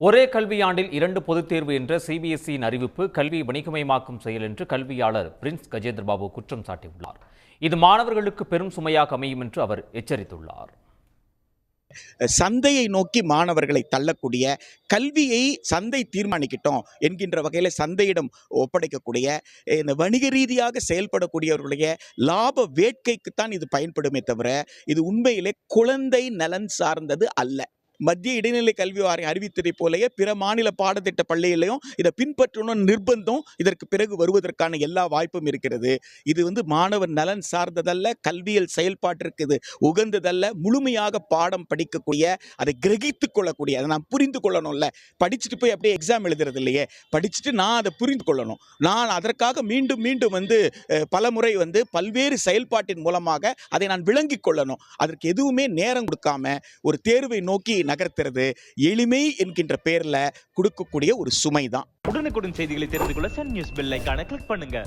ஒரே கல்வியாண்டில் 2 பொதுத் தேர்வு என்ற சிபிஎஸ்இயின் அறிவிப்பு கல்வி வணிகமயமாக்கும் செயல் என்று கல்வியாளர் பிரின்ஸ் கஜேந்திரபாபு குற்றம் சாட்டியுள்ளார். இது மாணவர்களுக்கு பெரும் சுமையாக அமையும் என்று அவர் எச்சரித்துள்ளார். சந்தையை நோக்கி மாணவர்களை தள்ளக்கூடிய, கல்வியை சந்தை தீர்மானிக்கட்டும் என்கின்ற வகையில் சந்தையிடம் ஒப்படைக்கக்கூடிய, இந்த வணிக ரீதியாக செயல்படக்கூடியவர்களுடைய லாப வேட்கைக்குத்தான் இது பயன்படுமே தவிர இது உண்மையிலே குழந்தை நலன் சார்ந்தது அல்ல. மத்திய இடைநிலை கல்வி வாரியம் அறிவித்ததை போலவே பிற மாநில பாடத்திட்ட பள்ளியிலையும் இதை பின்பற்றணும் நிர்பந்தம் இதற்கு பிறகு வருவதற்கான எல்லா வாய்ப்பும் இருக்கிறது. இது மாணவர் நலன் சார்ந்ததல்ல, கல்வியல் செயல்பாட்டிற்கு இது உகந்ததல்ல. முழுமையாக பாடம் படிக்கக்கூடிய, அதை கிரகித்து கொள்ளக்கூடிய, அதை நான் புரிந்து கொள்ளணும்ல. படிச்சுட்டு போய் அப்படியே எக்ஸாம் எழுதுறது இல்லையே, படிச்சுட்டு நான் அதை புரிந்து கொள்ளணும். நான் அதற்காக மீண்டும் மீண்டும் பல முறை பல்வேறு செயல்பாட்டின் மூலமாக அதை நான் விளங்கிக் கொள்ளணும். அதற்கு எதுவுமே நேரம் கொடுக்காம ஒரு தேர்வை நோக்கி நகர்த்துறது எளிமை என்கின்ற பெயர்ல கொடுக்கக்கூடிய ஒரு சுமைதான். உடனுக்குடன் செய்திகளை தெரிந்து கொள்ள சன் நியூஸ் பெல் ஐகானை கிளிக் பண்ணுங்க.